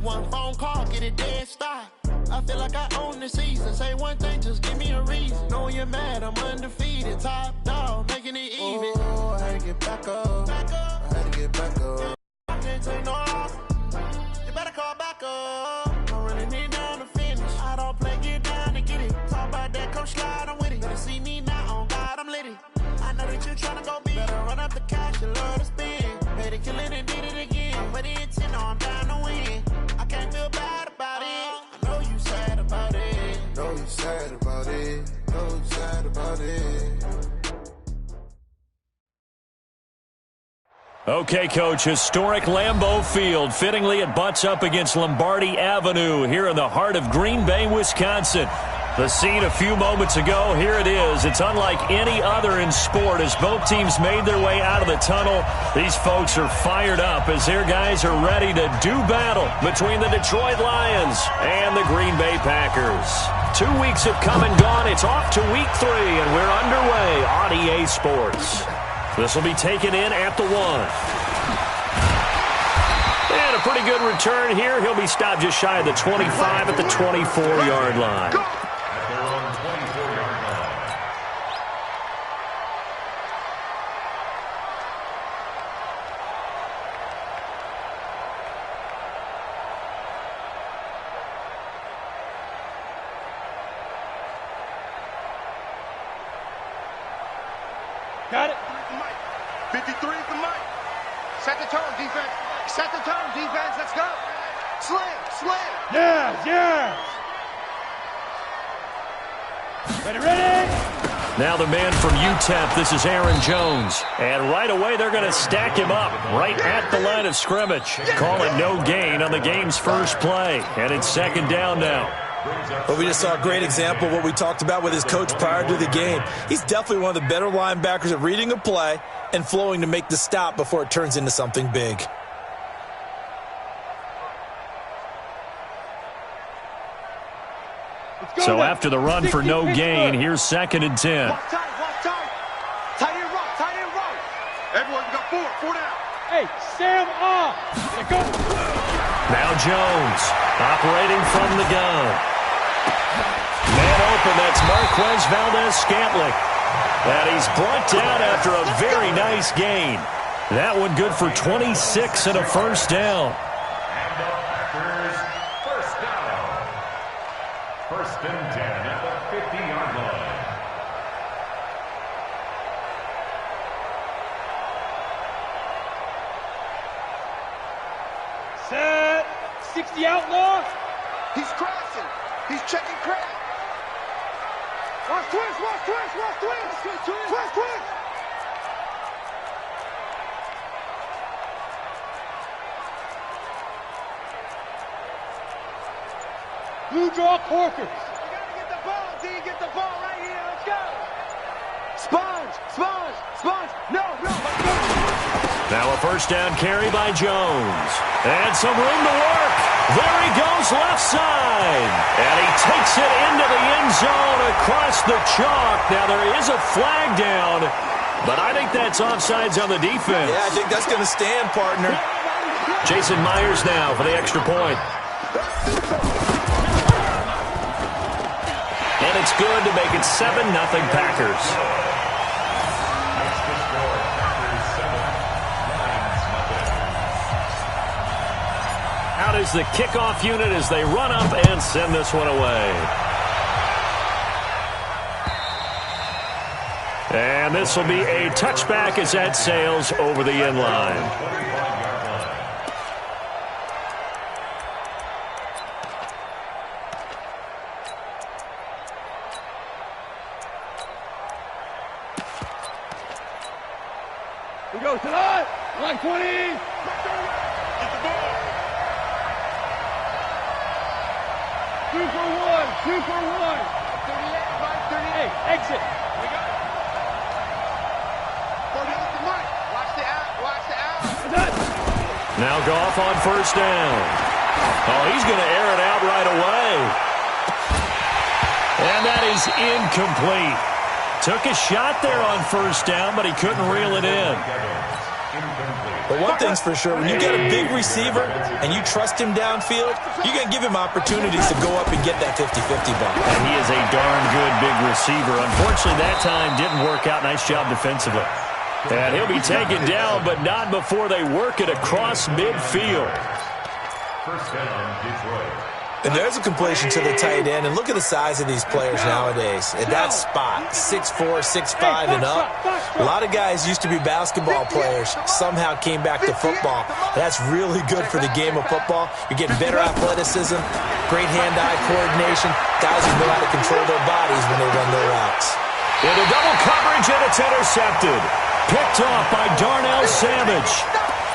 One phone call, get it dead stop. I feel like I own the season. Say one thing, just give me a reason. Knowing you're mad, I'm undefeated. Top dog, making it even. Oh, I had to get back up. I had to get back up. I can't take no loss. You better call back up. I'm running it down to finish. I don't play, get down to get it. Talk about that, come slide, I'm with it. Better see me now, on God, I'm lit it. I know that you're trying to go big. Better run up the cash, you love to spend. Made it, kill it, and did it again. But the intent, no, I'm down to win. I can't feel bad about it. I know you sad about it. Know you sad about it. Know you sad about it. Okay, Coach, historic Lambeau Field. Fittingly, it butts up against Lombardi Avenue here in the heart of Green Bay, Wisconsin. The scene a few moments ago, here it is. It's unlike any other in sport as both teams made their way out of the tunnel. These folks are fired up as their guys are ready to do battle between the Detroit Lions and the Green Bay Packers. 2 weeks have come and gone. It's off to week 3, and we're underway on EA Sports. This will be taken in at the 1. And a pretty good return here. He'll be stopped just shy of the 25 at the 24-yard line. Got it. 53 for Mike. Set the tone, defense. Set the tone, defense. Let's go. Slam, slam. Yeah. Ready. Now the man from UTEP, this is Aaron Jones. And right away they're going to stack him up right at the line of scrimmage. Call it no gain on the game's first play. And it's second down now. But we just saw a great example of what we talked about with his coach prior to the game. He's definitely one of the better linebackers at reading a play and flowing to make the stop before it turns into something big. So after the run for no gain, here's second and 10. Walk tight. Tight and roll. Everyone, we got four down. Hey, Sam off. Go. Now Jones operating from the gun. Man open, that's Marquez Valdez-Scantling. And he's brought down after a very nice gain. That one good for 26 and a first down. And the Packers first down. First and 10 at the 50-yard line. Set. 60 outlaw. He's crossing. He's checking crack. Watch twist. Blue draw Corkers. You gotta get the ball, D. Get the ball right here. Let's go. Sponge. No. Now a first down carry by Jones. And some room to work. There he goes left side. And he takes it into the end zone across the chalk. Now there is a flag down, but I think that's offsides on the defense. Yeah, I think that's going to stand, partner. Jason Myers now for the extra point. And it's good to make it 7-0 Packers. Out is the kickoff unit as they run up and send this one away. And this will be a touchback as that sails over the end line. We go to line. Line 20. Get the ball. 2 for 1. 2 for 1. 38. Exit. We got it. 40 off the mic. Watch the out. Now Goff on first down. Oh, he's going to air it out right away. And that is incomplete. Took a shot there on first down, but he couldn't reel it in. But one thing's for sure, when you get a big receiver and you trust him downfield, you're going to give him opportunities to go up and get that 50-50 ball. And he is a darn good big receiver. Unfortunately, that time didn't work out. Nice job defensively. And he'll be taken down, but not before they work it across midfield. First down, Detroit. And there's a completion to the tight end. And look at the size of these players nowadays. At that spot, 6'4", 6'5", and up. A lot of guys used to be basketball players, somehow came back to football. That's really good for the game of football. You're getting better athleticism, great hand-eye coordination, guys who know how to control their bodies when they run their routes. Into double coverage, and it's intercepted. Picked off by Darnell Savage.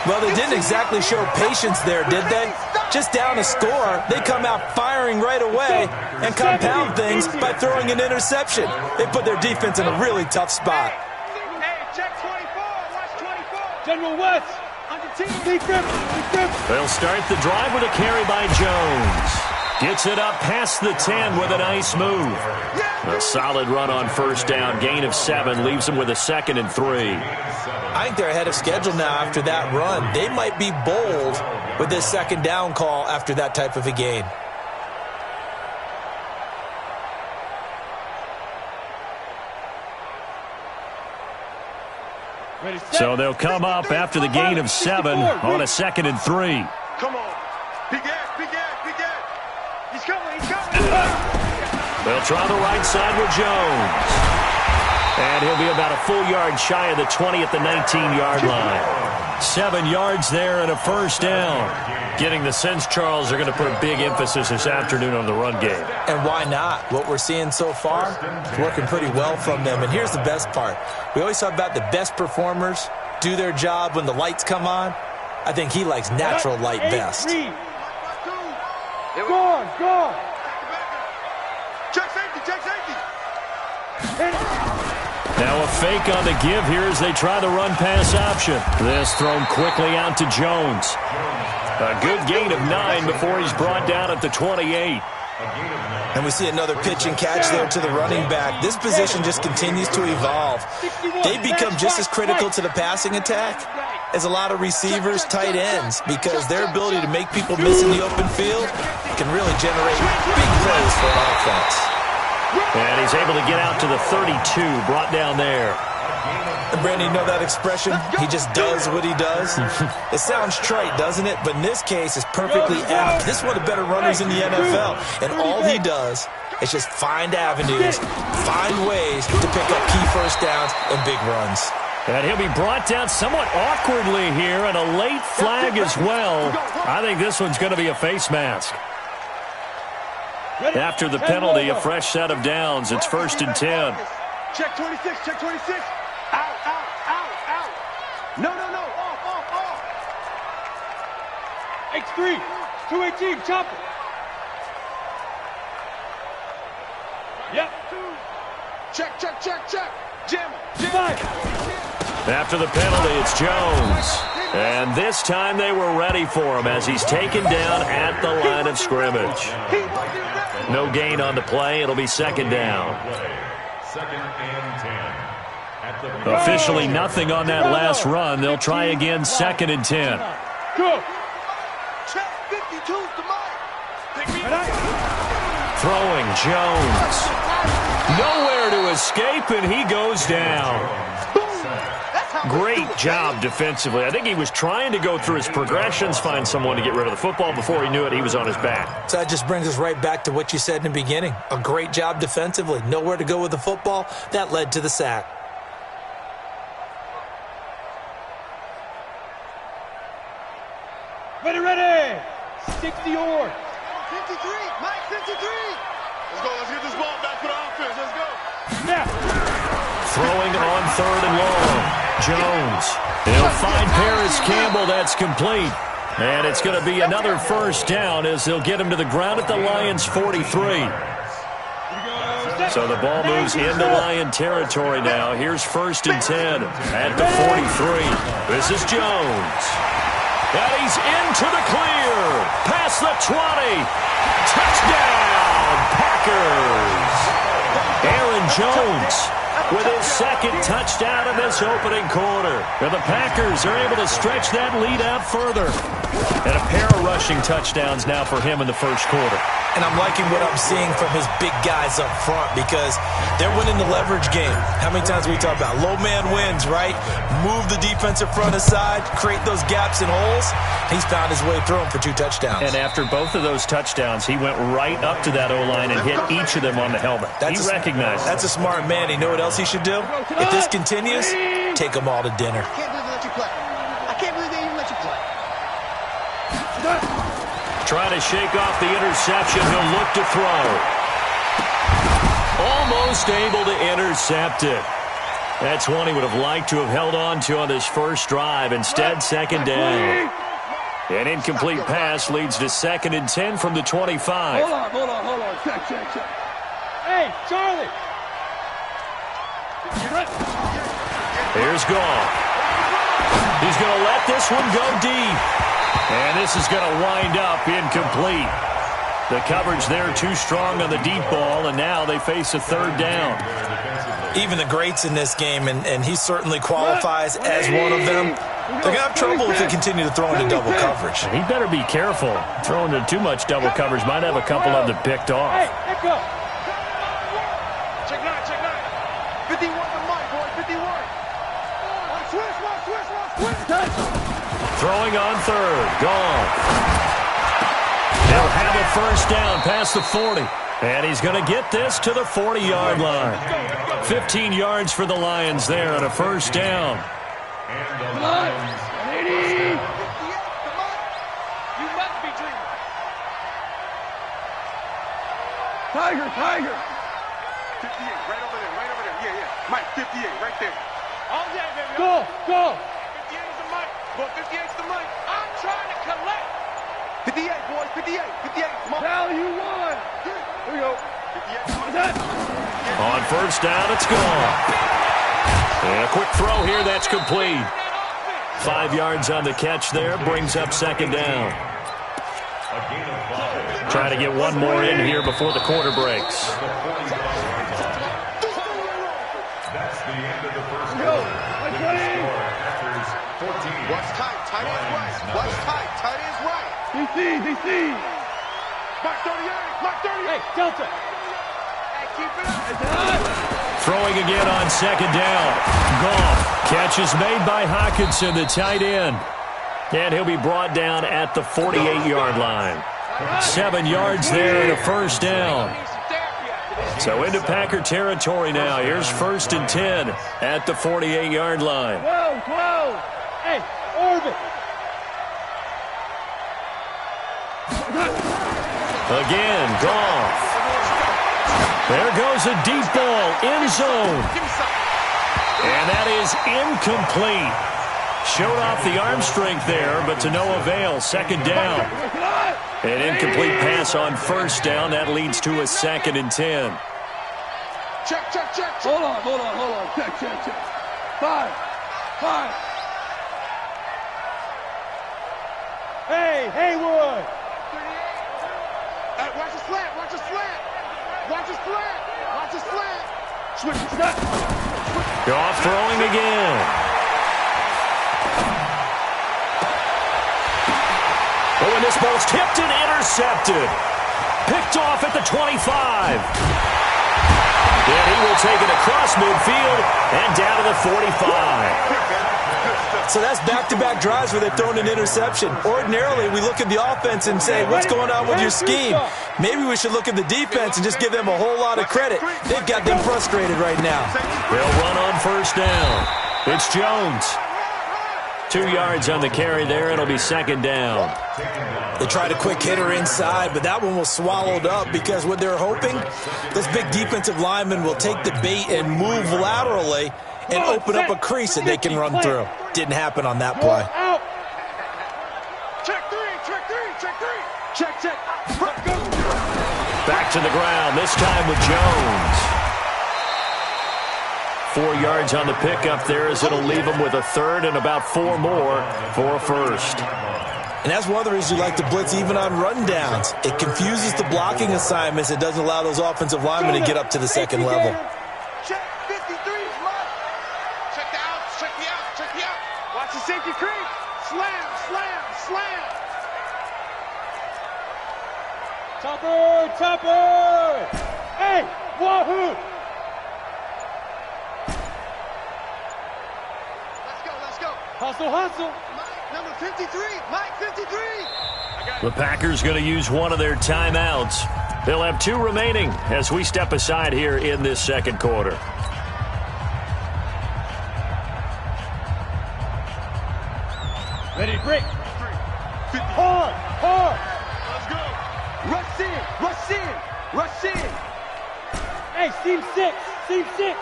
Well, they didn't exactly show patience there, did they? Just down a score, they come out firing right away and compound things by throwing an interception. They put their defense in a really tough spot. Hey, check 24. Watch 24. General West, on the team. Defense. They'll start the drive with a carry by Jones. Gets it up past the 10 with a nice move. A solid run on first down. Gain of 7 leaves them with a 2nd and 3. I think they're ahead of schedule now after that run. They might be bold with this 2nd down call after that type of a gain. So they'll come up after the gain of 7 on a 2nd and 3. Come on. Big Ed. He's coming. They'll try the right side with Jones. And he'll be about a full yard shy of the 20 at the 19-yard line. 7 yards there and a first down. Getting the sense, Charles, they're going to put a big emphasis this afternoon on the run game. And why not? What we're seeing so far is working pretty well from them. And here's the best part. We always talk about the best performers do their job when the lights come on. I think he likes natural light best. Go. Check safety. Now a fake on the give here as they try the run-pass option. This thrown quickly out to Jones. A good gain of 9 before he's brought down at the 28. And we see another pitch and catch there to the running back. This position just continues to evolve. They become just as critical to the passing attack as a lot of receivers, tight ends, because their ability to make people miss in the open field can really generate big plays for an offense. And he's able to get out to the 32, brought down there. And Brandon, you know that expression? He just does what he does. It sounds trite, doesn't it? But in this case, it's perfectly apt. This is one of the better runners in the NFL. And all he does is just find avenues, find ways to pick up key first downs and big runs. And he'll be brought down somewhat awkwardly here, and a late flag as well. I think this one's going to be a face mask. After the penalty, a fresh set of downs. It's 1st and 10. Check 26. Out. No. Off. X3, 218, chop it. Yep. Check. Jam. After the penalty, it's Jones. And this time they were ready for him as he's taken down at the line of scrimmage. No gain on the play. It'll be 2nd down. 2nd and 10. Officially nothing on that last run. They'll try again, 2nd and 10. Go. Check 52's the mark. Throwing Jones. Nowhere to escape, and he goes down. Great job defensively. I think he was trying to go through his progressions, find someone to get rid of the football. Before he knew it, he was on his back. So that just brings us right back to what you said in the beginning. A great job defensively. Nowhere to go with the football. That led to the sack. Ready. 60 yards. 53. Mike, 53. Let's get this ball back for the offense. Let's go. Now. Throwing on 3rd and long. Jones. He'll find Paris Campbell. That's complete. And it's going to be another first down as they'll get him to the ground at the Lions' 43. So the ball moves into Lion territory now. Here's 1st and 10 at the 43. This is Jones. And he's into the clear. Past the 20. Touchdown, Packers. Aaron Jones with his second touchdown in this opening quarter. And the Packers are able to stretch that lead out further. And a pair of rushing touchdowns now for him in the first quarter. And I'm liking what I'm seeing from his big guys up front because they're winning the leverage game. How many times we talk about low man wins, right? Move the defensive front aside, create those gaps and holes. He's found his way through them for 2 touchdowns. And after both of those touchdowns, he went right up to that O-line and hit each of them on the helmet. He recognized it. That's a smart man. You know what else he should do? If this continues, take them all to dinner. I can't believe they let you play. I can't believe they even let you play. Trying to shake off the interception. He'll look to throw. Almost able to intercept it. That's one he would have liked to have held on to on this first drive. Instead, second down. An incomplete pass leads to 2nd and 10 from the 25. Hold on. Check. Hey, Charlie. Here's Goff. He's going to let this one go deep. And this is going to wind up incomplete. The coverage there too strong on the deep ball, and now they face a 3rd down. Even the greats in this game, and he certainly qualifies as one of them, they're going to have trouble if they continue to throw into double coverage. He better be careful. Throwing into too much double coverage might have a couple of them picked off. Hey, let go. Check 9. 51 to Mike, boy. 51. Switch. Throwing on 3rd. Gone. They'll have a first down past the 40. And he's going to get this to the 40-yard line. 15 yards for the Lions there on a first down. Come on. 80. You must be dreaming. Tiger. 58, right over there. Yeah. Mike, 58, right there. All day, baby. Go. 58's the Mike. Boy, 58's the Mike. I'm trying to collect. 58, boys. 58. Now you won. Here we go. 58. On first down, it's gone. And a quick throw here, that's complete. 5 yards on the catch there, brings up 2nd down. Trying to get one more in here before the quarter breaks. That's the end of the first Go. Watch tight. Tight ends right. Watch tight. Tight ends right. DC. Mike 38. Hey, Delta. Hey, keep it up. Throwing again on 2nd down. Goff. Catch is made by Hockenson, the tight end. And he'll be brought down at the 48-yard line. 7 yards there and a first down. So into Packer territory now. Here's 1st and 10 at the 48-yard line. 12. Hey, orbit. Again, Goff. There goes a deep ball, end zone. And that is incomplete. Showed off the arm strength there, but to no avail. 2nd down. An incomplete pass on first down. That leads to a 2nd and 10. Check. Hold on. Check. 5. Hey, Haywood. Hey, watch the slant. Switch. Goff throwing again. Oh, and this ball's tipped and intercepted. Picked off at the 25. And he will take it across midfield and down to the 45. So that's back-to-back drives where they've thrown an interception. Ordinarily, we look at the offense and say, what's going on with your scheme? Maybe we should look at the defense and just give them a whole lot of credit. They've got them frustrated right now. They'll run on first down. It's Jones. 2 yards on the carry there. It'll be 2nd down. They tried a quick hitter inside, but that one was swallowed up because what they're hoping, this big defensive lineman will take the bait and move laterally and open up a crease that they can run through. Didn't happen on that play. Check three. Check. Back to the ground, this time with Jones. 4 yards on the pickup there as it'll leave them with a 3rd and about 4 more for a first. And that's one of the reasons you like to blitz even on rundowns. It confuses the blocking assignments. It doesn't allow those offensive linemen to get up to the second level. Check 53. Monkey creep. Slam, slam, slam. Topper, topper. Hey, wahoo. Let's go. Hustle, hustle. Mike, number 53. Mike, 53. The Packers going to use one of their timeouts. They'll have 2 remaining as we step aside here in this second quarter. Ready to break. Hard, hard. Let's go. Rush in, rush in, rush in. Hey, seam 6, seam 6.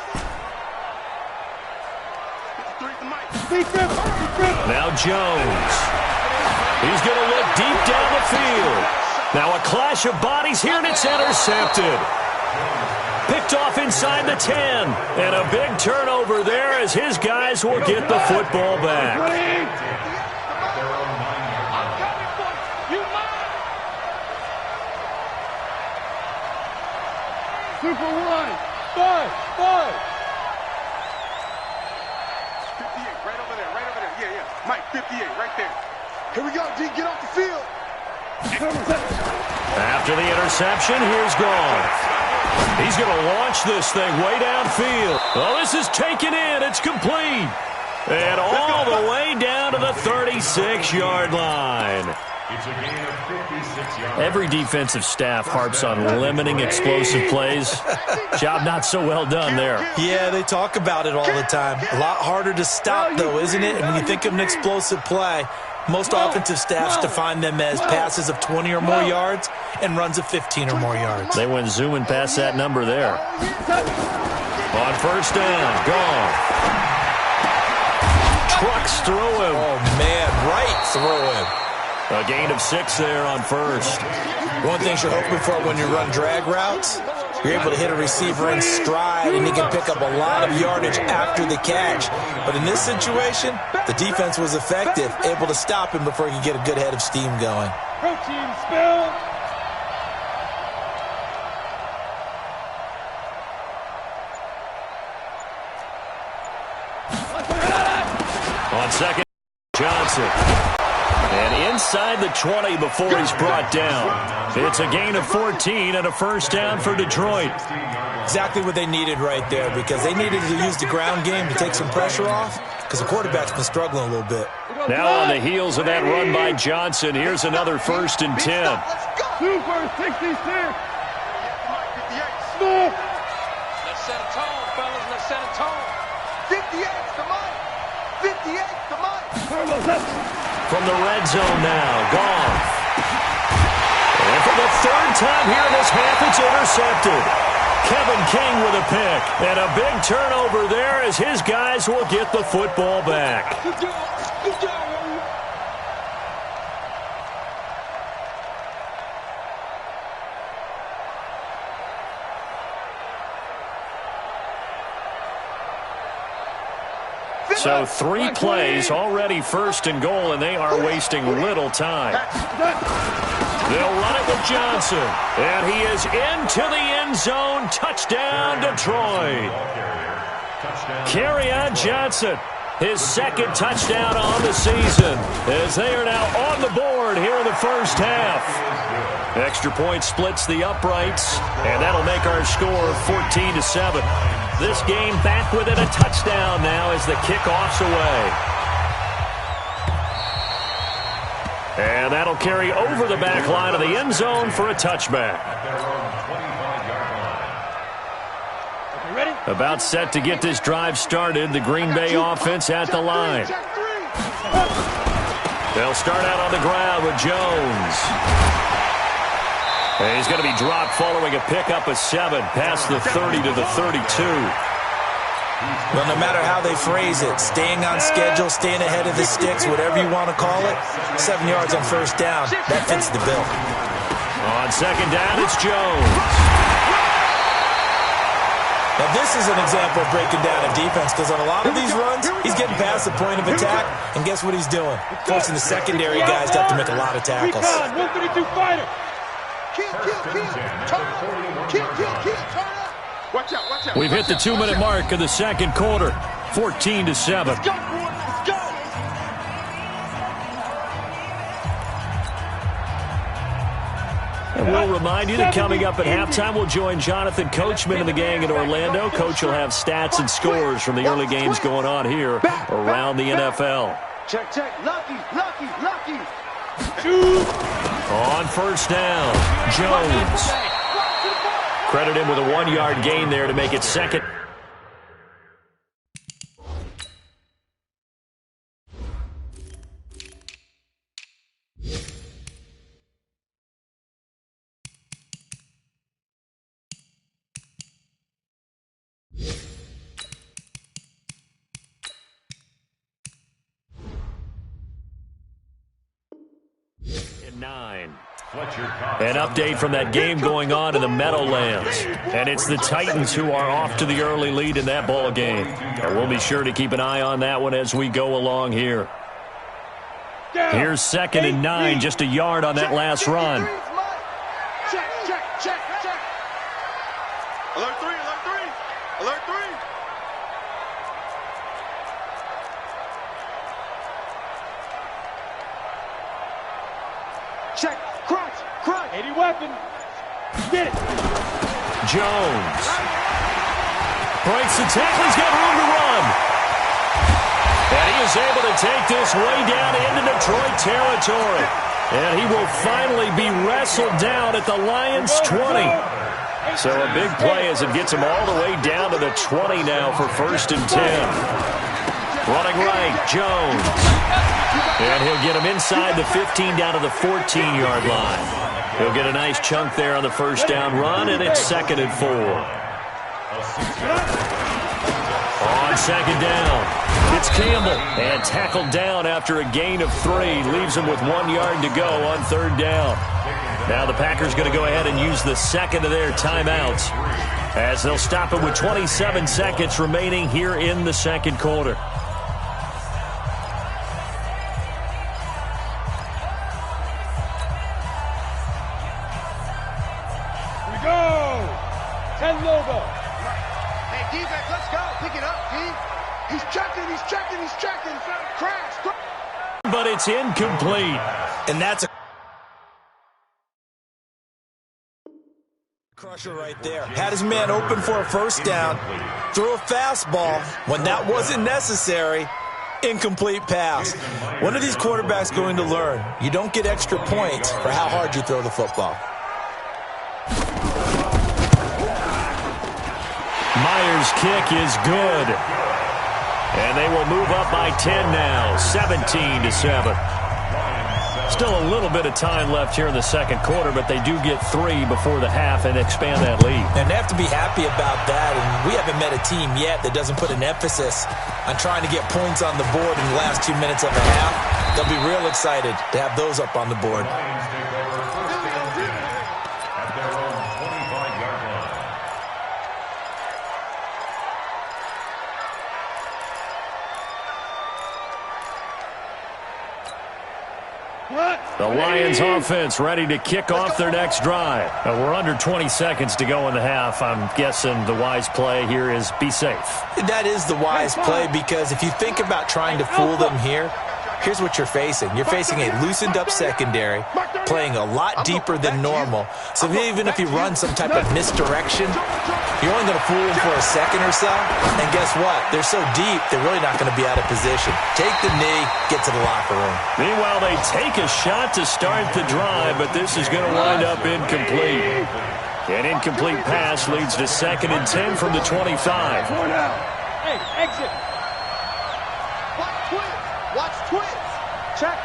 53 to Mike. Big dribble, big dribble. Now Jones. He's going to look deep down the field. Now a clash of bodies here, and it's intercepted. Picked off inside the 10. And a big turnover there as his guys will get the football back. Super 1. 5. 58, right over there. Yeah. Mike, 58, right there. Here we go, D. Get off the field. After the interception, here's Goff. He's going to launch this thing way downfield. Oh, this is taken in. It's complete. And all the way down to the 36-yard line. It's a gain of 56 yards. Every defensive staff harps on limiting explosive plays. Job not so well done there. Yeah, they talk about it all the time. A lot harder to stop, though, isn't it? And when you think of an explosive play, most offensive staffs define them as passes of 20 or more yards and runs of 15 or more yards. They went zooming past that number there. On first down, gone. Trucks through him. Oh, man, right through him. A gain of 6 there on first. One thing you're hoping for when you run drag routes, you're able to hit a receiver in stride and he can pick up a lot of yardage after the catch. But in this situation, the defense was effective, able to stop him before he could get a good head of steam going. Protein spill. On second, Johnson. And inside the 20 before he's brought down. It's a gain of 14 and a first down for Detroit. Exactly what they needed right there, because they needed to use the ground game to take some pressure off, because the quarterback's been struggling a little bit. Now on the heels of that run by Johnson, here's another first and 10. Super 66. Smith. Let's set a tone, fellas. Let's set a tone. 58 to Mike. 58 to Mike. From the red zone now, Goff. And for the third time here in this half, it's intercepted. Kevin King with a pick. And a big turnover there as his guys will get the football back. Good job. Good job. So 3 plays, already first and goal, and they are wasting little time. They'll run it with Johnson. And he is into the end zone. Touchdown, Detroit. Kerryon Johnson, his second touchdown on the season, as they are now on the board here in the first half. Extra point splits the uprights, and that'll make our score 14-7. This game back within a touchdown now as the kickoff's away. And that'll carry over the back line of the end zone for a touchback. About set to get this drive started, the Green Bay offense at the line. They'll start out on the ground with Jones. And he's going to be dropped following a pickup of 7 past the 30 to the 32. Well, no matter how they phrase it, staying on schedule, staying ahead of the sticks, whatever you want to call it, 7 yards on first down, that fits the bill. On second down, it's Jones. Now, this is an example of breaking down a defense, because on a lot of these runs, he's getting past the point of attack, and guess what he's doing? Forcing the secondary guys to have to make a lot of tackles. 132 fighter. Kill, turn up. Kill, turn up. Watch out. We've hit the 2-minute mark of the second quarter, 14-7. Let's go. And we'll remind you that coming up at halftime, we'll join Jonathan Coachman and the gang in Orlando. Coach will have stats and scores from the early games going on here around the NFL. Check, check. Lucky. On first down, Jones. Credit him with a 1-yard gain there to make it second. An update from that game going on in the Meadowlands. And it's the Titans who are off to the early lead in that ball game. And we'll be sure to keep an eye on that one as we go along here. Here's 2nd and 9, just a yard on that last run. Check. Alert 3. Check. Crunch. 80 weapon. Get it. Jones. Breaks the tackle. He's got room to run. And he is able to take this way down into Detroit territory. And he will finally be wrestled down at the Lions' 20. So a big play as it gets him all the way down to the 20 now for 1st and 10. Running right, Jones. And he'll get him inside the 15 down to the 14-yard line. He'll get a nice chunk there on the first down run, and it's 2nd and 4. On 2nd down, it's Campbell. And tackled down after a gain of 3. Leaves him with 1 yard to go on 3rd down. Now the Packers going to go ahead and use the second of their timeouts as they'll stop it with 27 seconds remaining here in the second quarter. But it's incomplete. And that's a crusher right there. Had his man open for a first down. Threw a fastball when that wasn't necessary. Incomplete pass. When are these quarterbacks going to learn? You don't get extra points for how hard you throw the football. Myers' kick is good. And they will move up by 10 now, 17-7. Still a little bit of time left here in the second quarter, but they do get 3 before the half and expand that lead. And they have to be happy about that. And we haven't met a team yet that doesn't put an emphasis on trying to get points on the board in the last 2 minutes of the half. They'll be real excited to have those up on the board. The Lions offense ready to kick off their next drive. We're under 20 seconds to go in the half. I'm guessing the wise play here is be safe. That is the wise play, because if you think about trying to fool them here, here's what you're facing. You're facing a loosened up secondary, playing a lot deeper than normal. So even if you run some type of misdirection, you're only going to fool them for a second or so. And guess what? They're so deep, they're really not going to be out of position. Take the knee, get to the locker room. Meanwhile, they take a shot to start the drive, but this is going to wind up incomplete. An incomplete pass leads to 2nd and 10 from the 25. Hey, exit. Watch twins. Check.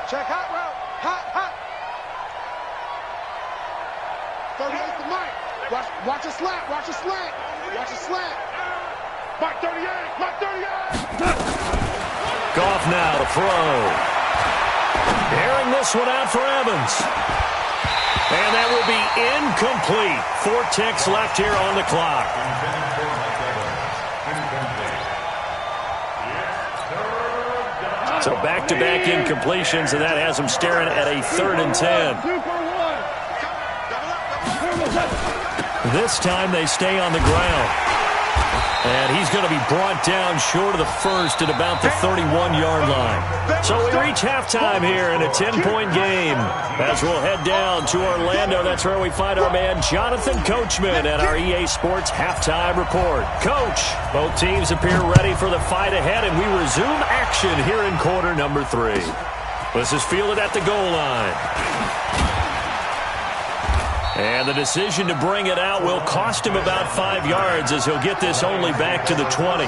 Check hot route. Hot. 38 to Mike. Watch a slant. Watch a slant. Mike 38. Goff now to throw. Airing this one out for Evans. And that will be incomplete. 4 ticks left here on the clock. So back-to-back incompletions, and that has them staring at a 3rd and 10. This time they stay on the ground. And he's going to be brought down short of the first at about the 31-yard line. So we reach halftime here in a 10-point game. As we'll head down to Orlando, that's where we find our man Jonathan Coachman at our EA Sports Halftime Report. Coach, both teams appear ready for the fight ahead, and we resume action here in quarter number 3. This is fielded at the goal line. And the decision to bring it out will cost him about 5 yards as he'll get this only back to the 20.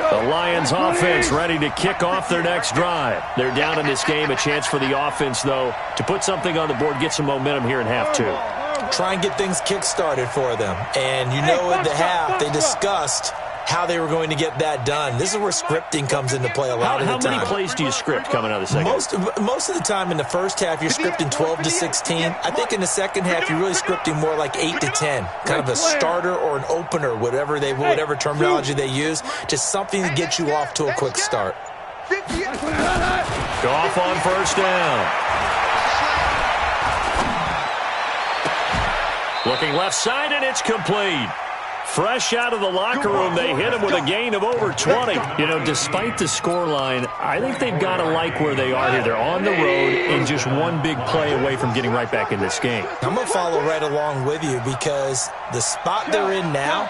The Lions offense ready to kick off their next drive. They're down in this game. A chance for the offense, though, to put something on the board, get some momentum here in half 2. Try and get things kick-started for them. And you know at the half they discussed how they were going to get that done. This is where scripting comes into play a lot of the time. How many plays do you script coming out of the second? Most of the time in the first half, you're scripting 12 to 16. I think in the second half, you're really scripting more like 8 to 10. Kind of a starter or an opener, whatever terminology they use. Just something to get you off to a quick start. Goff on first down. Looking left side, and it's complete. Fresh out of the locker room, they hit him with a gain of over 20. You know, despite the scoreline, I think they've got to like where they are here. They're on the road and just one big play away from getting right back in this game. I'm going to follow right along with you because the spot they're in now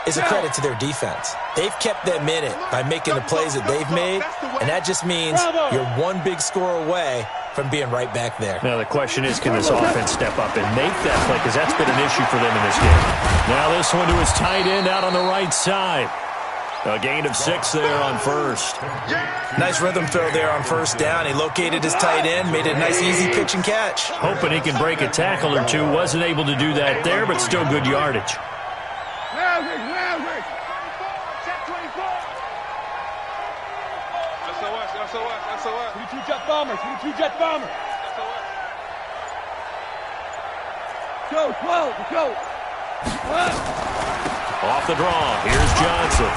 is a credit to their defense. They've kept them in it by making the plays that they've made, and that just means you're one big score away from being right back there. Now the question is, can this offense step up and make that play? Because that's been an issue for them in this game. Now this one to his tight end out on the right side. A gain of 6 there on first. Nice rhythm throw there on first down. He located his tight end, made it a nice easy pitch and catch. Hoping he can break a tackle or two. Wasn't able to do that there, but still good yardage. SOS. 22 jet bombers. 22 jet bombers. Go, 12, go. Off the draw, here's Johnson.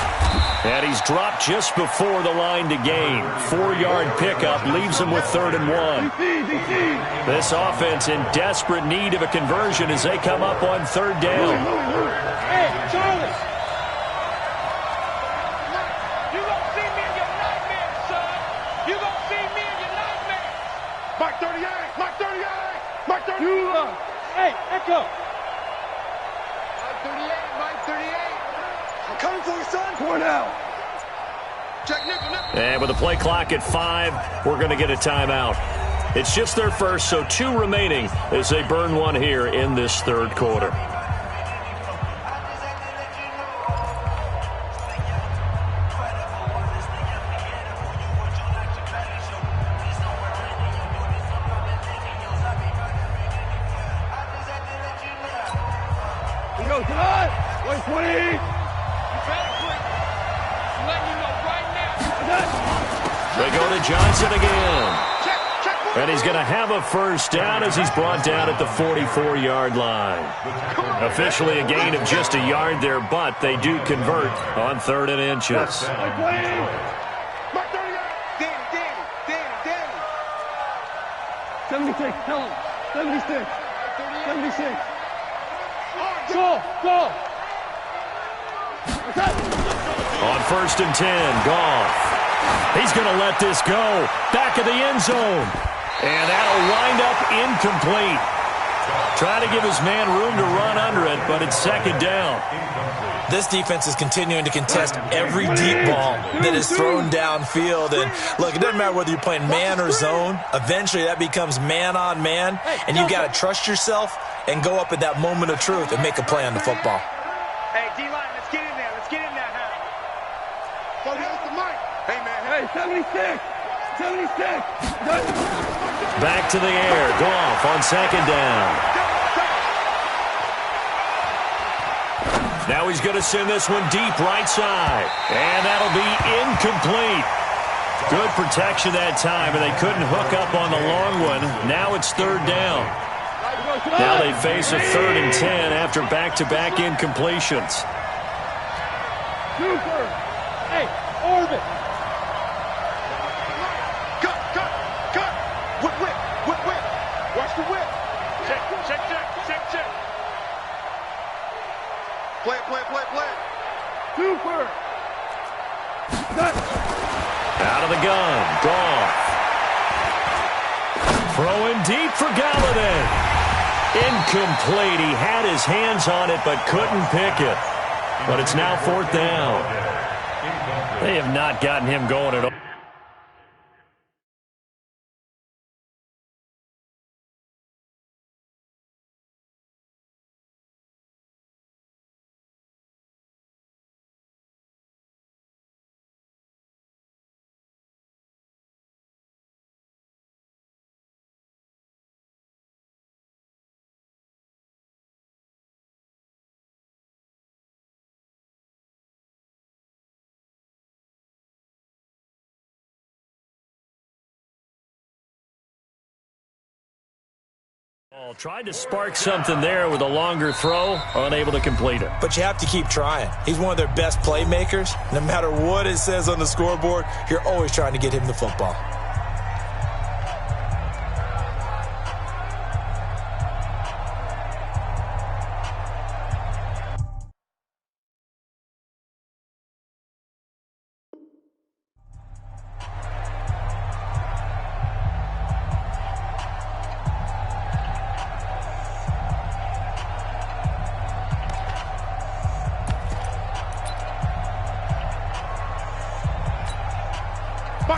And he's dropped just before the line to gain. 4-yard pickup leaves him with 3rd and 1. This offense in desperate need of a conversion as they come up on 3rd down. Hey, Charlie. Hey, Echo! Mike 38. I'm coming for you, son. Pour now. Jack Nickel. And with the play clock at 5, we're going to get a timeout. It's just their first, so 2 remaining as they burn one here in this 3rd quarter. They go to Johnson again. And he's going to have a first down as he's brought down at the 44-yard line. Officially a gain of just a yard there, but they do convert on 3rd and inches. 76, tell him. 76. 76. Go. On 1st and 10, Goff. He's going to let this go. Back of the end zone. And that'll wind up incomplete. Trying to give his man room to run under it, but it's 2nd down. This defense is continuing to contest every deep ball that is thrown downfield. And look, it doesn't matter whether you're playing man or zone. Eventually that becomes man on man. And you've got to trust yourself and go up at that moment of truth and make a play on the football. Hey, D-line, let's get in there. Let's get in there, huh? So here's the mic. Hey, man. Hey, 76. 76. Back to the air. Goff on 2nd down. Now he's going to send this one deep right side. And that'll be incomplete. Good protection that time, and they couldn't hook up on the long one. Now it's 3rd down. Now they face a 3rd and 10 after back-to-back incompletions. Cooper. Hey, Orbit. Cut. Whip. Watch the whip. Check. Throwing deep for Galladay. Incomplete. He had his hands on it but couldn't pick it. But it's now 4th down. They have not gotten him going at all. Tried to spark something there with a longer throw, unable to complete it. But you have to keep trying. He's one of their best playmakers. No matter what it says on the scoreboard, you're always trying to get him the football.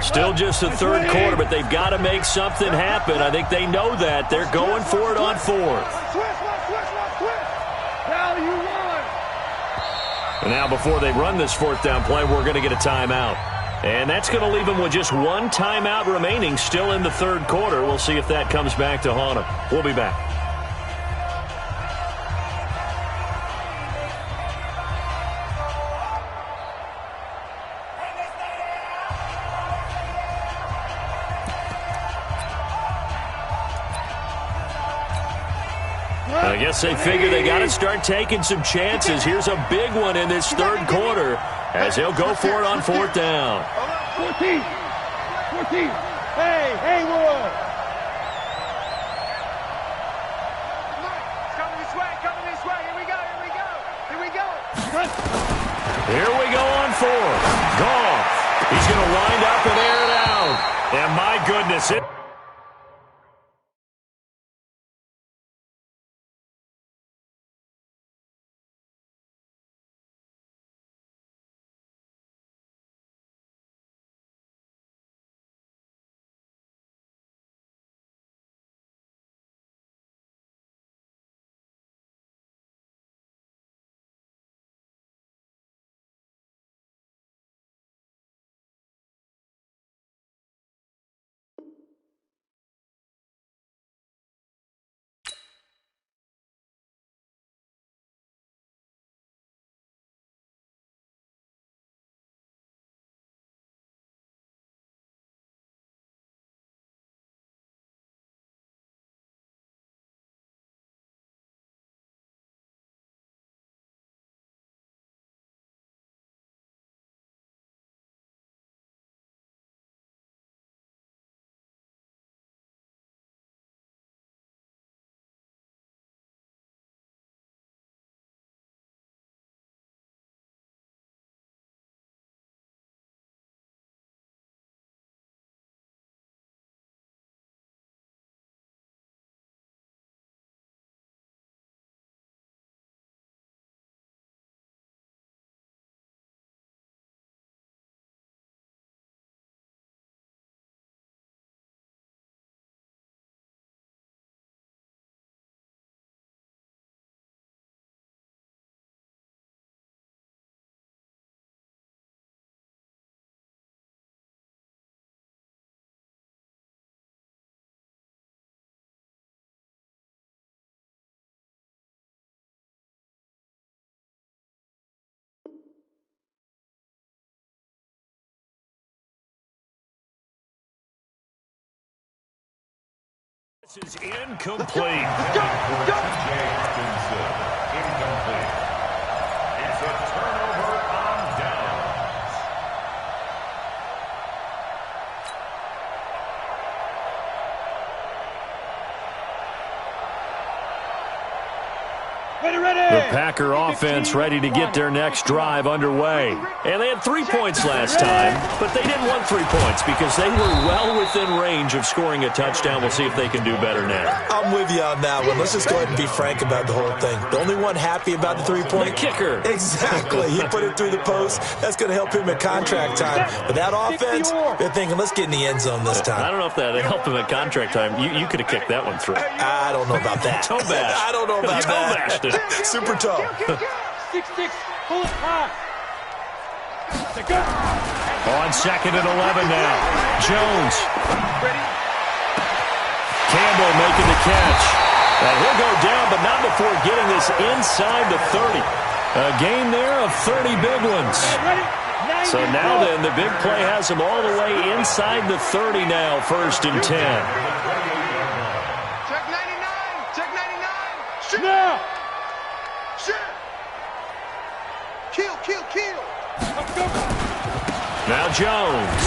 Still just the 3rd quarter, but they've got to make something happen. I think they know that. They're going for it on 4th. And now before they run this 4th down play, we're going to get a timeout. And that's going to leave them with just one timeout remaining still in the 3rd quarter. We'll see if that comes back to haunt them. We'll be back. I guess they figure they got to start taking some chances. Here's a big one in this 3rd quarter as he'll go for it on 4th down. 14. Hey, Haywood. Coming this way. Here we go. Here we go on 4th. Gone. He's going to wind up and air it out. And my goodness, it... This is incomplete. Incomplete. It's a turnover on downs. The Packer offense ready to get their next drive underway. And they had 3 points last time, but they didn't want 3 points because they were well within range of scoring a touchdown. We'll see if they can do better now. I'm with you on that one. Let's just go ahead and be frank about the whole thing. The only one happy about the 3-point? The kicker. Exactly. He put it through the post. That's going to help him at contract time. But that offense, they're thinking, let's get in the end zone this time. I don't know if that helped him at contract time. You could have kicked that one through. I don't know about that. Toe bash. I don't know about that. Bashed it. Super toe. 6-6, pull it high. On 2nd and 11 now. Jones. Campbell making the catch. And he'll go down, but not before getting this inside the 30. A gain there of 30 big ones. So now then, the big play has him all the way inside the 30 now, 1st and 10. Check 99. Check 99. Shoot. Now. Shoot. Kill, kill, kill. Now Jones.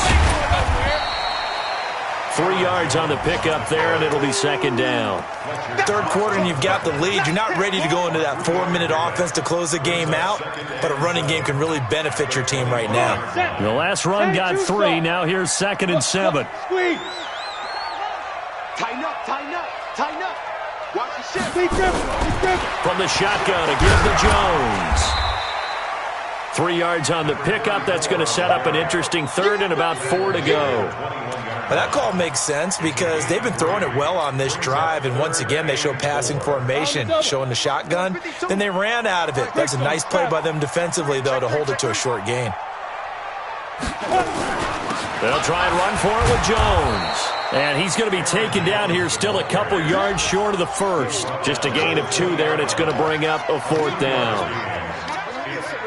3 yards on the pickup there, and it'll be 2nd down. Third quarter, and you've got the lead. You're not ready to go into that 4-minute offense to close the game out, but a running game can really benefit your team right now. The last run got 3. Now here's 2nd and 7. Squeeze. Tighten up, tighten up, tighten up. Watch the shift. Be driven. From the shotgun, to give to Jones. 3 yards on the pickup. That's going to set up an interesting 3rd and about 4 to go. But that call makes sense because they've been throwing it well on this drive, and once again they show passing formation, showing the shotgun. Then they ran out of it. That's a nice play by them defensively, though, to hold it to a short gain. They'll try and run for it with Jones. And he's going to be taken down here, still a couple yards short of the 1st. Just a gain of 2 there, and it's going to bring up a 4th down.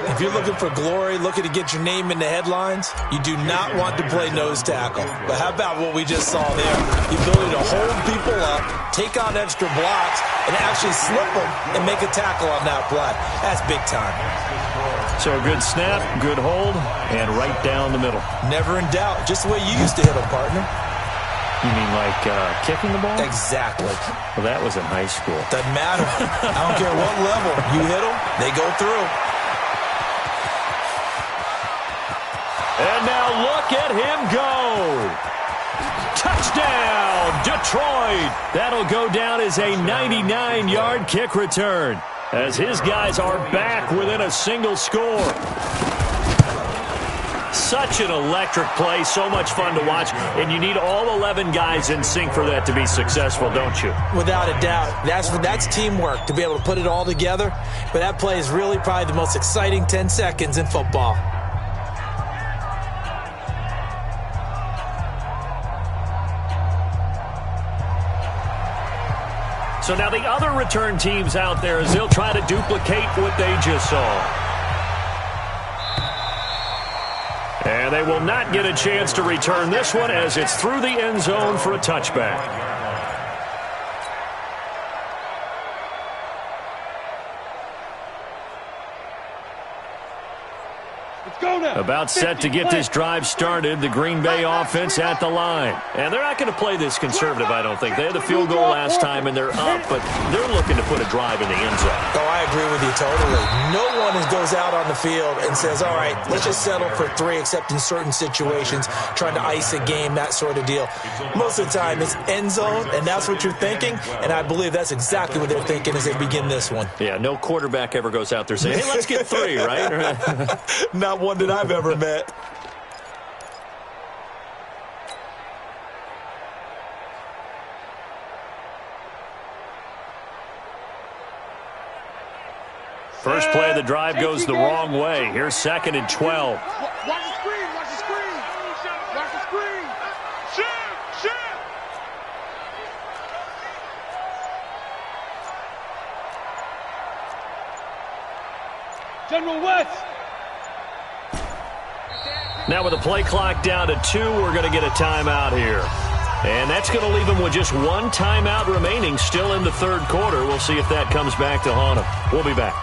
If you're looking for glory, looking to get your name in the headlines, you do not want to play nose tackle. But how about what we just saw there? The ability to hold people up, take on extra blocks, and actually slip them and make a tackle on that play. That's big time. So a good snap, good hold, and right down the middle. Never in doubt. Just the way you used to hit them, partner. You mean like kicking the ball? Exactly. Well, that was in high school. Doesn't matter. I don't care what level. You hit them, they go through. And now look at him go. Touchdown, Detroit. That'll go down as a 99-yard kick return as his guys are back within a single score. Such an electric play, so much fun to watch, and you need all 11 guys in sync for that to be successful, don't you? Without a doubt. That's teamwork, to be able to put it all together. But that play is really probably the most exciting 10 seconds in football. So now the other return teams out there as they'll try to duplicate what they just saw. And they will not get a chance to return this one as it's through the end zone for a touchback. About set to get this drive started, the Green Bay offense at the line. And they're not going to play this conservative, I don't think. They had the field goal last time, and they're up, but they're looking to put a drive in the end zone. Oh, I agree with you totally. No one goes out on the field and says, all right, let's just settle for 3, except in certain situations, trying to ice a game, that sort of deal. Most of the time, it's end zone, and that's what you're thinking, and I believe that's exactly what they're thinking as they begin this one. Yeah, no quarterback ever goes out there saying, hey, let's get 3, right? Not one that I've ever met. First play of the drive goes the wrong way. Here's 2nd and 12. Watch the screen, watch the screen. Watch the screen. Shoot. General West. Now with the play clock down to 2, we're going to get a timeout here. And that's going to leave them with just 1 timeout remaining still in the 3rd quarter. We'll see if that comes back to haunt them. We'll be back.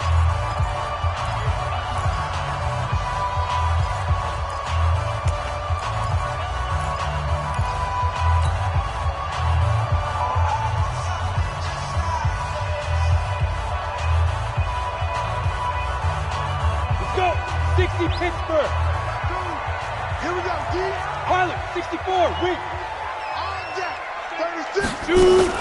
zipper. Here we go, D. Harlan, 64, weak. On deck, 36. Dude.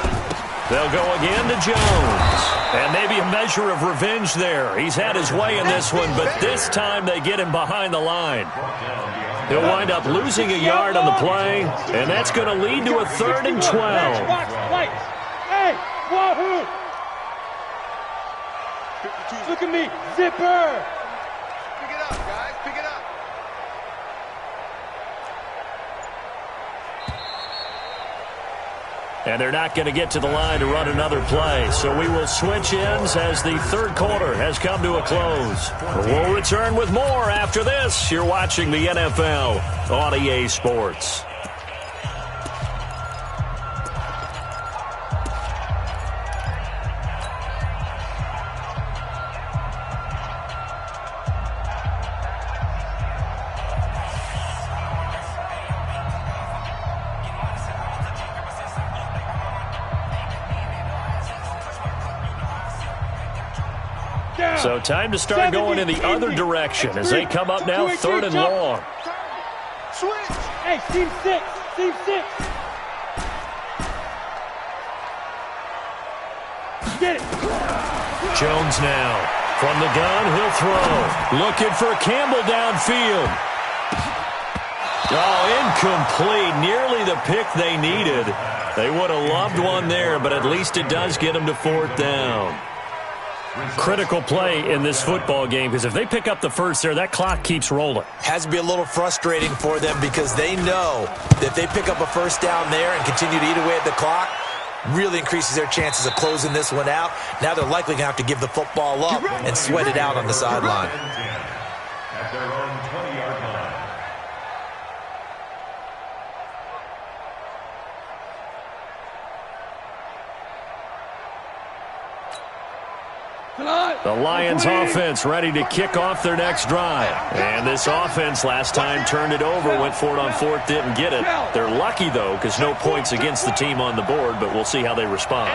They'll go again to Jones. And maybe a measure of revenge there. He's had his way in this one, but this time they get him behind the line. He'll wind up losing a yard on the play, and that's going to lead to a 3rd and 12. Hey, wahoo! Look at me, zipper! Pick it up, guys, pick it up. And they're not going to get to the line to run another play. So we will switch ends as the 3rd quarter has come to a close. We'll return with more after this. You're watching the NFL on EA Sports. So time to start going in the other direction as they come up now 3rd and long. Switch. Hey, team 6, team 6. Get it. Jones now from the gun, he'll throw. Looking for Campbell downfield. Oh, incomplete. Nearly the pick they needed. They would have loved one there, but at least it does get them to 4th down. Critical play in this football game because if they pick up the first there, that clock keeps rolling. Has to be a little frustrating for them because they know that if they pick up a first down there and continue to eat away at the clock, really increases their chances of closing this one out. Now they're likely going to have to give the football up and sweat it out on the sideline. At their own 20-yard line. The Lions offense ready to kick off their next drive. And this offense last time turned it over, went for it on 4th, didn't get it. They're lucky, though, because no points against the team on the board, but we'll see how they respond.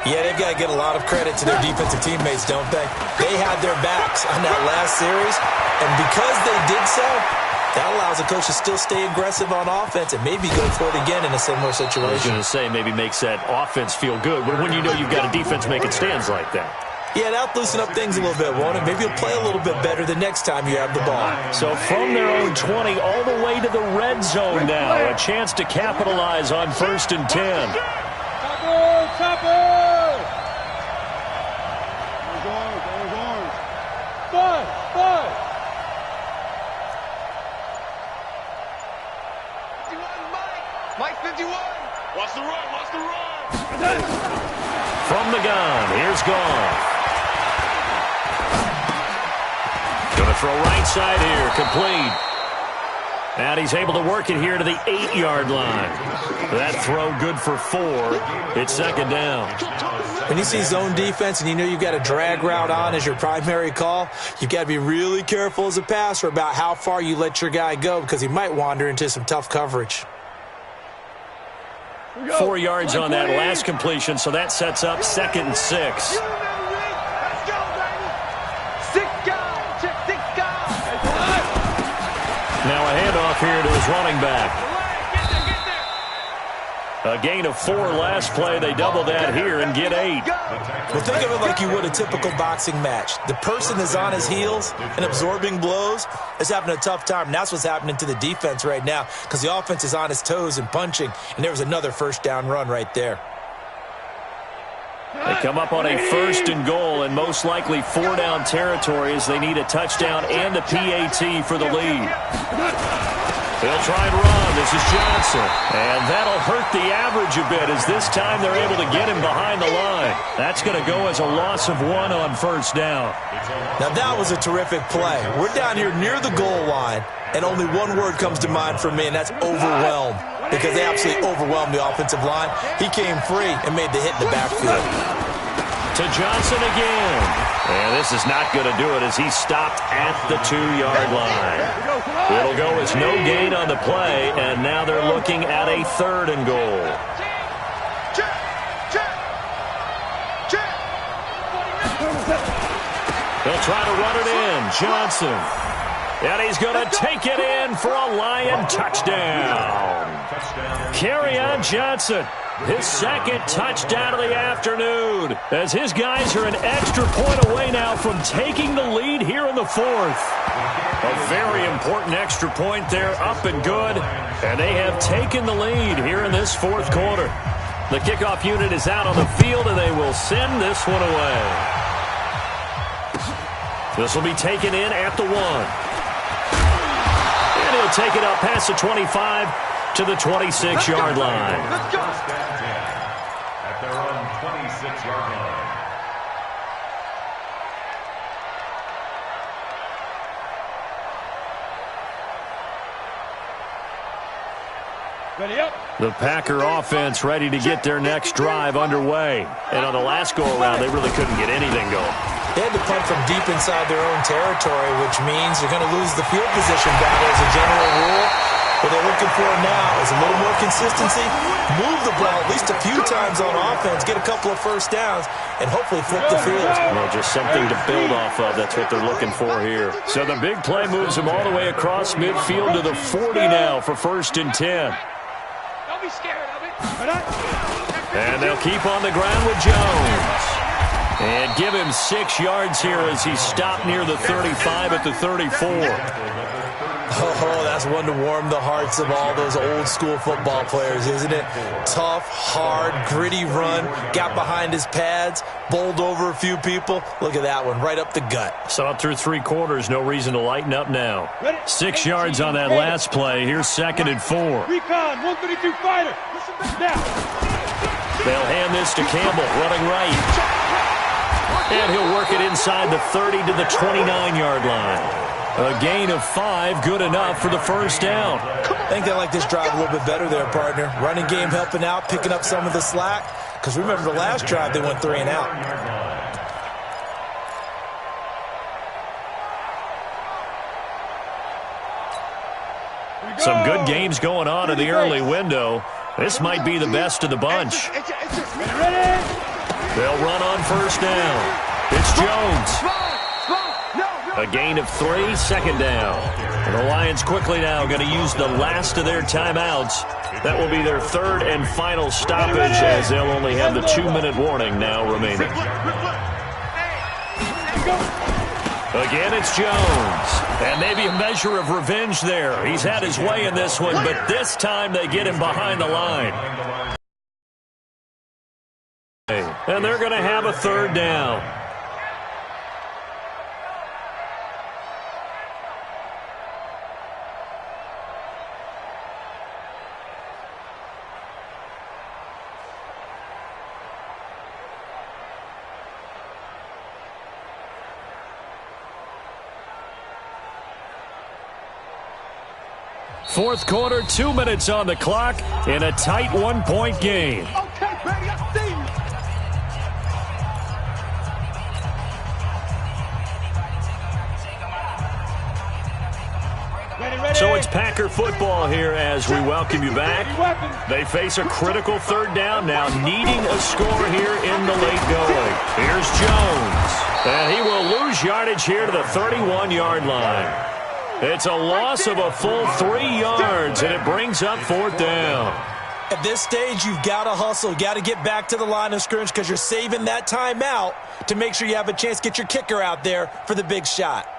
Yeah, they've got to get a lot of credit to their defensive teammates, don't they? They had their backs on that last series, and because they did so, that allows the coach to still stay aggressive on offense and maybe go for it again in a similar situation. I was going to say maybe makes that offense feel good, but when you know you've got a defense making stands like that. Yeah, that'll loosen up things a little bit, won't it? Maybe you'll play a little bit better the next time you have the ball. So from their own 20 all the way to the red zone now, a chance to capitalize on 1st and 10. Topper! Five! 51, Mike 51. Watch the run. From the gun, here's Goff. Going to throw right side here, complete. And he's able to work it here to the 8-yard line. That throw good for 4. It's 2nd down. When you see zone defense and you know you've got a drag route on as your primary call, you've got to be really careful as a passer about how far you let your guy go because he might wander into some tough coverage. 4 yards on that last completion, so that sets up 2nd and 6. Let's go, baby. 6 guys. Check 6 guys. Now a handoff here to his running back. A gain of 4 last play. They double that here and get 8. Well, think of it like you would a typical boxing match. The person that's on his heels and absorbing blows is having a tough time. And that's what's happening to the defense right now because the offense is on his toes and punching. And there was another 1st down run right there. They come up on a 1st and goal and most likely 4 down territory as they need a touchdown and a PAT for the lead. They'll try and run. This is Johnson. And that'll hurt the average a bit as this time they're able to get him behind the line. That's going to go as a loss of 1 on 1st down. Now that was a terrific play. We're down here near the goal line, and only one word comes to mind for me, and that's overwhelmed. Because they absolutely overwhelmed the offensive line. He came free and made the hit in the backfield. To Johnson again. And this is not going to do it as he's stopped at the 2-yard line. It'll go as no gain on the play, and now they're looking at a 3rd and goal. They'll try to run it in. Johnson. And he's going to take it in for a Lion touchdown. Kerryon Johnson, his second touchdown of the afternoon, as his guys are an extra point away now from taking the lead here in the fourth. A very important extra point there, up and good, and they have taken the lead here in this fourth quarter. The kickoff unit is out on the field, and they will send this one away. This will be taken in at the 1. And he'll take it up past the 25 to the 26-yard line. Let's go. At their own 26-yard line. Ready up. The Packer offense ready to get their next drive underway. And on the last go-around, they really couldn't get anything going. They had to punt from deep inside their own territory, which means they're going to lose the field position battle as a general rule. What they're looking for now is a little more consistency, move the ball at least a few times on offense, get a couple of first downs, and hopefully flip the field. Well, just something to build off of. That's what they're looking for here. So the big play moves them all the way across midfield to the 40 now for 1st and 10. Don't be scared of it. And they'll keep on the ground with Jones. And give him 6 yards here as he's stopped near the 35 at the 34. Oh, that's one to warm the hearts of all those old-school football players, isn't it? Tough, hard, gritty run, got behind his pads, bowled over a few people. Look at that one, right up the gut. Saw it through 3 quarters, no reason to lighten up now. 6 yards on that last play. Here's 2nd and 4. Recon, 132 fighter. Now. They'll hand this to Campbell, running right. And he'll work it inside the 30 to the 29-yard line. A gain of 5, good enough for the 1st down. I think they like this drive a little bit better there, partner. Running game helping out, picking up some of the slack. Because remember the last drive, they went 3 and out. Some good games going on in the early window. This might be the best of the bunch. They'll run on 1st down. It's Jones. A gain of 3, 2nd down. And the Lions quickly now going to use the last of their timeouts. That will be their 3rd and final stoppage, as they'll only have the 2-minute warning now remaining. Again, it's Jones. And maybe a measure of revenge there. He's had his way in this one, but this time they get him behind the line. And they're going to have a 3rd down. Fourth quarter, 2 minutes on the clock in a tight 1-point game. Okay, baby, I see you. Ready. So it's Packer football here as we welcome you back. They face a critical 3rd down now, needing a score here in the late going. Here's Jones. And he will lose yardage here to the 31-yard line. It's a loss of a full 3 yards, and it brings up 4th down. At this stage, you've got to hustle, got to get back to the line of scrimmage because you're saving that timeout to make sure you have a chance to get your kicker out there for the big shot.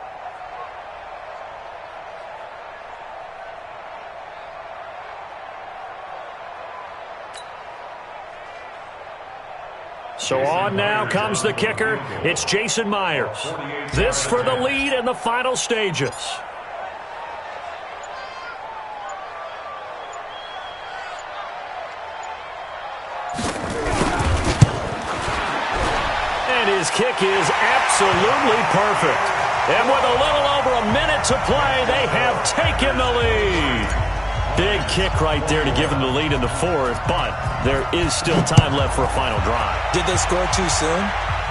So on now comes the kicker. It's Jason Myers. This for the lead in the final stages. His kick is absolutely perfect. And with a little over a minute to play, they have taken the lead. Big kick right there to give them the lead in the 4th, but there is still time left for a final drive. Did they score too soon?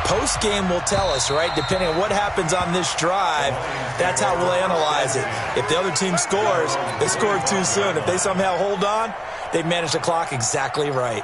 Post-game will tell us, right? Depending on what happens on this drive, that's how we'll analyze it. If the other team scores, they scored too soon. If they somehow hold on, they manage the clock exactly right.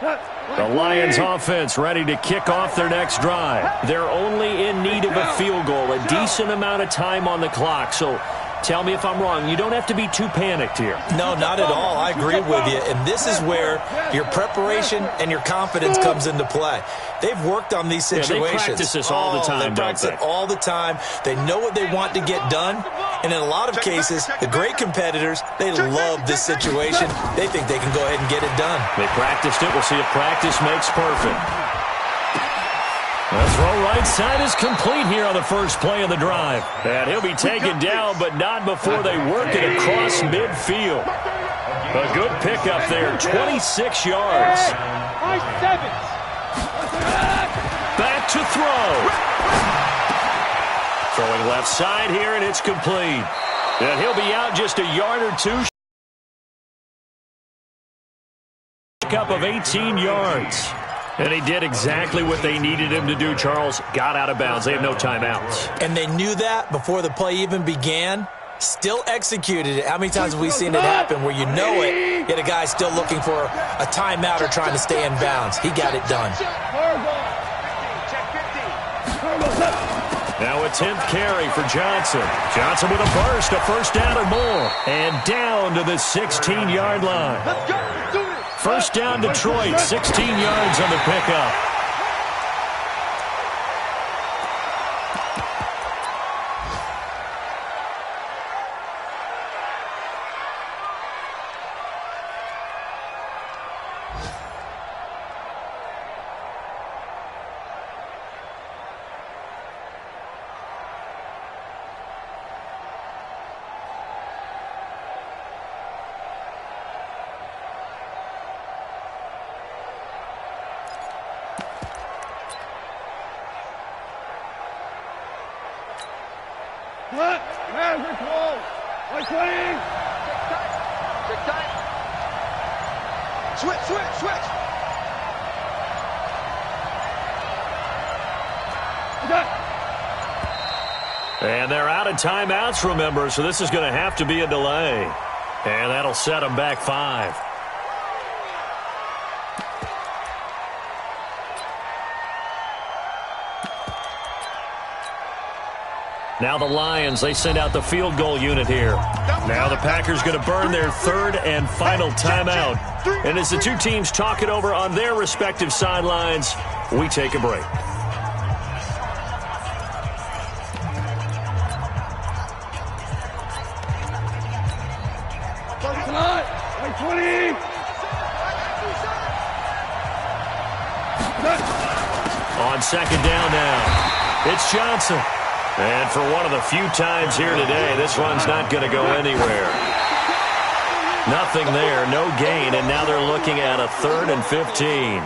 The Lions offense ready to kick off their next drive. They're only in need of a field goal, a decent amount of time on the clock. So tell me if I'm wrong. You don't have to be too panicked here. No, not at all. I agree with you. And this is where your preparation and your confidence comes into play. They've worked on these situations. Yeah, they practice this all the time, they practice it all the time. They know what they want to get done. And in a lot of cases, the great competitors, they love this situation. They think they can go ahead and get it done. They practiced it. We'll see if practice makes perfect. The throw right side is complete here on the first play of the drive. And he'll be taken down, but not before they work it across midfield. A good pickup there, 26 yards. Back to throw. Throwing left side here, and it's complete. And he'll be out just a yard or two. Pickup of 18 yards. And he did exactly what they needed him to do, Charles. Got out of bounds. They have no timeouts. And they knew that before the play even began. Still executed it. How many times have we seen it happen where you know it, yet a guy's still looking for a timeout or trying to stay in bounds? He got it done. Now a 10th carry for Johnson. Johnson with a burst, a first down or more. And down to the 16-yard line. First down Detroit, 16 yards on the pickup. And they're out of timeouts, remember, so this is going to have to be a delay. And that'll set them back 5. Now the Lions, they send out the field goal unit here. Now the Packers going to burn their third and final timeout. And as the two teams talk it over on their respective sidelines, we take a break. On second down now, it's Johnson. And for one of the few times here today, this run's not going to go anywhere. Nothing there, no gain, and now they're looking at a 3rd and 15.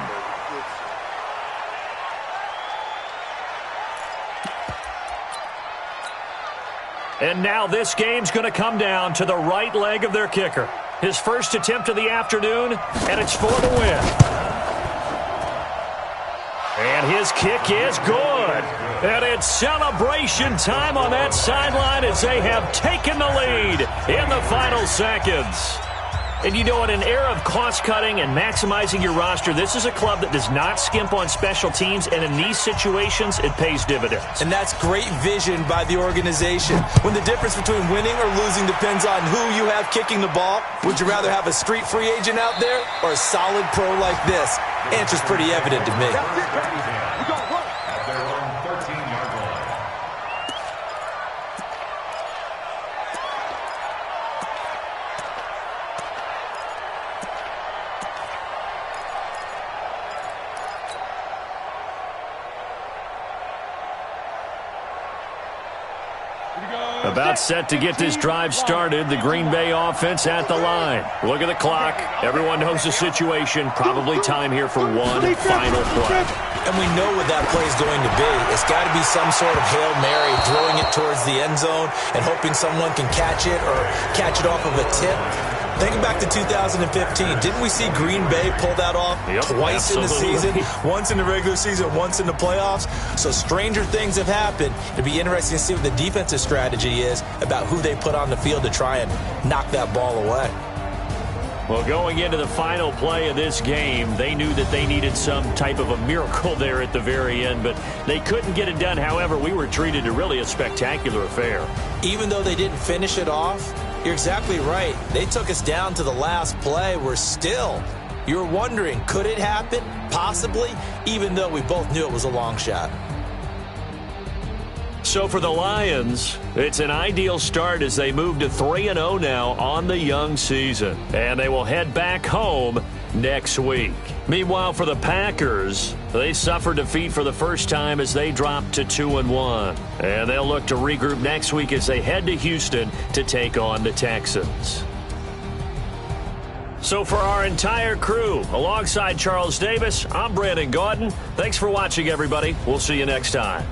And now this game's going to come down to the right leg of their kicker. His first attempt of the afternoon, and it's for the win. And his kick is good. And it's celebration time on that sideline as they have taken the lead in the final seconds. And you know, in an era of cost-cutting and maximizing your roster, this is a club that does not skimp on special teams, and in these situations, it pays dividends. And that's great vision by the organization. When the difference between winning or losing depends on who you have kicking the ball, would you rather have a street free agent out there or a solid pro like this? Answer's pretty evident to me. About set to get this drive started. The Green Bay offense at the line. Look at the clock. Everyone knows the situation. Probably time here for one final play. And we know what that play is going to be. It's got to be some sort of Hail Mary, throwing it towards the end zone and hoping someone can catch it or catch it off of a tip. Thinking back to 2015, didn't we see Green Bay pull that off twice in the season? Once in the regular season, once in the playoffs. So stranger things have happened. It'll be interesting to see what the defensive strategy is about who they put on the field to try and knock that ball away. Well, going into the final play of this game, they knew that they needed some type of a miracle there at the very end, but they couldn't get it done. However, we were treated to really a spectacular affair. Even though they didn't finish it off, you're exactly right. They took us down to the last play. We're still, you're wondering, could it happen? Possibly, even though we both knew it was a long shot. So for the Lions, it's an ideal start as they move to 3-0 now on the young season. And they will head back home next week. Meanwhile, for the Packers, they suffered defeat for the first time as they dropped to 2-1. And they'll look to regroup next week as they head to Houston to take on the Texans. So for our entire crew, alongside Charles Davis, I'm Brandon Gaudin. Thanks for watching, everybody. We'll see you next time.